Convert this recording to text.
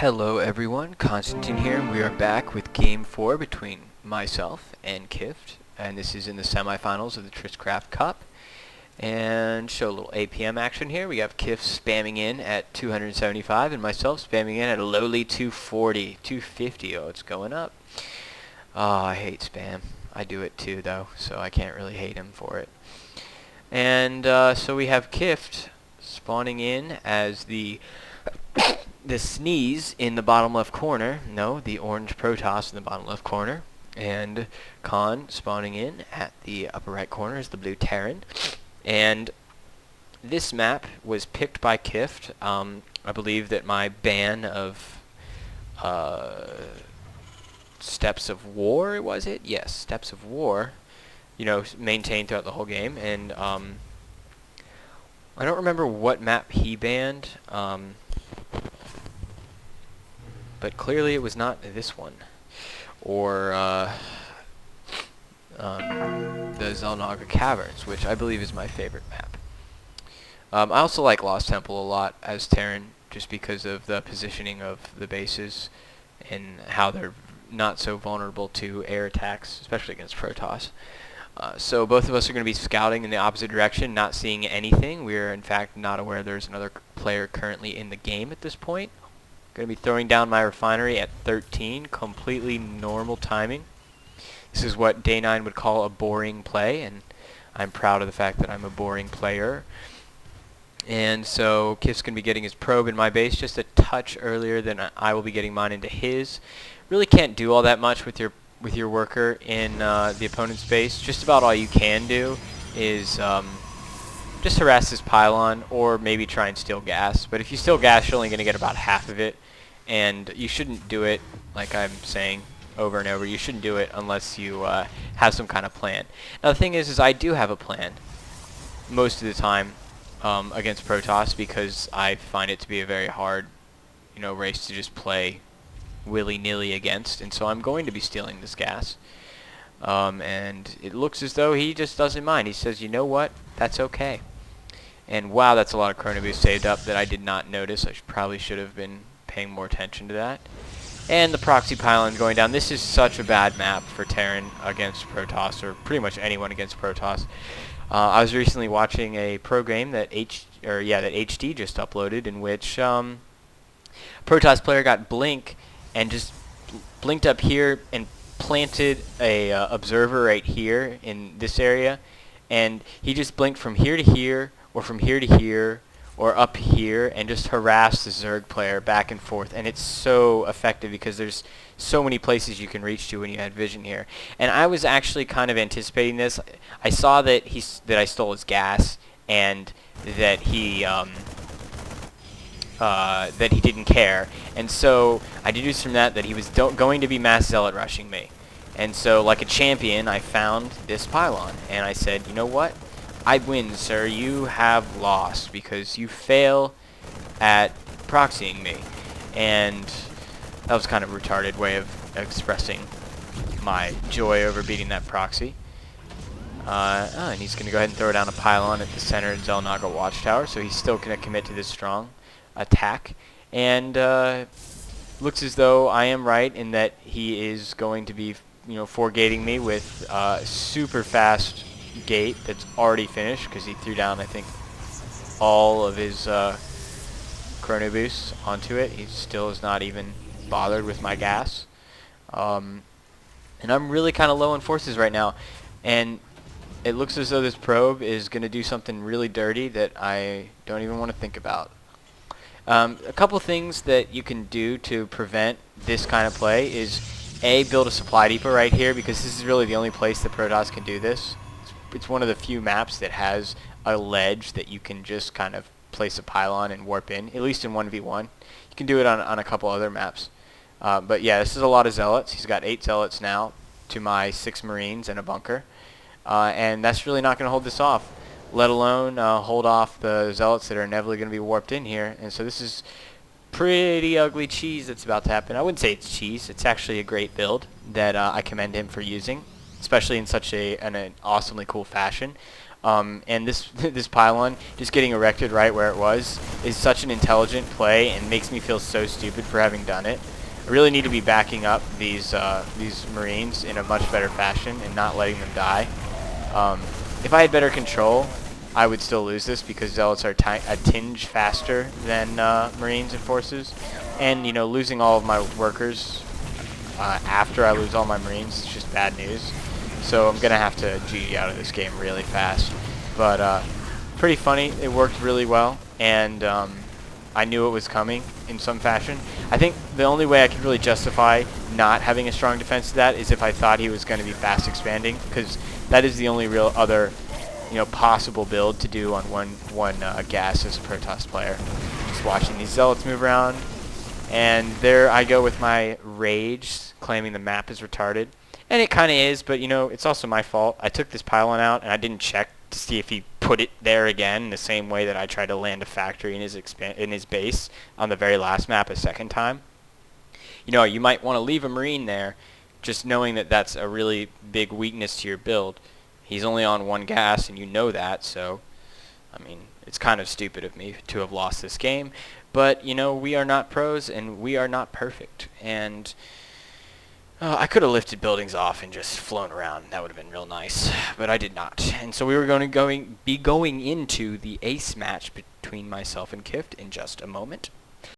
Hello everyone, Konstantine here, and we are back with Game 4 between myself and Kifd, and this is in the semifinals of the Triscraft Cup. And show a little APM action here. We have Kifd spamming in at 275 and myself spamming in at a lowly 240, 250. Oh, it's going up. Oh, I hate spam. I do it too though, so I can't really hate him for it. And so we have Kifd spawning in as the sneeze in the bottom left corner. No, the orange Protoss in the bottom left corner. And Khan spawning in at the upper right corner is the blue Terran. And this map was picked by Kifd. I believe that my ban of Steps of War, was it? Yes, Steps of War, maintained throughout the whole game. And I don't remember what map he banned. But clearly it was not this one, or the Xel'Naga Caverns, which I believe is my favorite map. I also like Lost Temple a lot as Terran, just because of the positioning of the bases and how they're not so vulnerable to air attacks, especially against Protoss. So both of us are going to be scouting in the opposite direction, not seeing anything. We are in fact not aware there's another player currently in the game at this point. Going to be throwing down my refinery at 13, completely normal timing. This is what Day 9 would call a boring play, and I'm proud of the fact that I'm a boring player. And so Kifd's going to be getting his probe in my base just a touch earlier than I will be getting mine into his. Really can't do all that much with your worker in the opponent's base. Just about all you can do is just harass this pylon, or maybe try and steal gas. But if you steal gas, you're only going to get about half of it, and you shouldn't do it, like I'm saying over and over, you shouldn't do it unless you have some kind of plan. Now the thing is I do have a plan most of the time against Protoss, because I find it to be a very hard race to just play willy-nilly against, and so I'm going to be stealing this gas. And it looks as though he just doesn't mind. He says, you know what, that's okay. And wow, that's a lot of chrono boost saved up that I did not notice. I probably should have been paying more attention to that. And the proxy pylon going down. This is such a bad map for Terran against Protoss, or pretty much anyone against Protoss. I was recently watching a pro game that HD just uploaded, in which Protoss player got blink and just blinked up here and planted a observer right here in this area, and he just blinked from here to here, or from here to here, or up here, and just harassed the Zerg player back and forth. And it's so effective because there's so many places you can reach to when you had vision here. And I was actually kind of anticipating this. I saw that I stole his gas, and that he didn't care, and so I deduced from that he was going to be mass zealot rushing me. And so, like a champion, I found this pylon, and I said, you know what? I win, sir. You have lost because you fail at proxying me. And that was kind of a retarded way of expressing my joy over beating that proxy. And he's going to go ahead and throw down a pylon at the center of Xel'Naga Watchtower, so he's still going to commit to this strong attack. And looks as though I am right in that he is going to be foregating me with super fast gate that's already finished, because he threw down, I think, all of his chrono boosts onto it. He still is not even bothered with my gas. And I'm really kind of low on forces right now, and it looks as though this probe is going to do something really dirty that I don't even want to think about. A couple things that you can do to prevent this kind of play is build a supply depot right here, because this is really the only place that Protoss can do this. It's one of the few maps that has a ledge that you can just kind of place a pylon and warp in, at least in 1v1. You can do it on a couple other maps. But yeah, this is a lot of zealots. He's got 8 zealots now to my 6 marines and a bunker. And that's really not going to hold this off, let alone hold off the zealots that are inevitably going to be warped in here. And so this is pretty ugly cheese that's about to happen. I wouldn't say it's cheese. It's actually a great build that I commend him for using, especially in such an awesomely cool fashion. And this this pylon just getting erected right where it was is such an intelligent play and makes me feel so stupid for having done it. I really need to be backing up these Marines in a much better fashion and not letting them die. If I had better control, I would still lose this because Zealots are a tinge faster than Marines and Forces. And, you know, losing all of my workers after I lose all my Marines is just bad news. So I'm going to have to GG out of this game really fast. But pretty funny. It worked really well. And I knew it was coming in some fashion. I think the only way I could really justify not having a strong defense to that is if I thought he was going to be fast expanding, because that is the only real other, you know, possible build to do on one gas as a Protoss player. Just watching these Zealots move around, and there I go with my rage, claiming the map is retarded, and it kind of is, but you know, it's also my fault. I took this pylon out and I didn't check to see if he put it there again, the same way that I tried to land a factory in his base on the very last map a second time. You know, you might want to leave a Marine there, just knowing that that's a really big weakness to your build. He's only on one gas, and you know that, so, I mean, it's kind of stupid of me to have lost this game. But, you know, we are not pros, and we are not perfect. And I could have lifted buildings off and just flown around. That would have been real nice, but I did not. And so we were going to be going into the ace match between myself and Kifd in just a moment.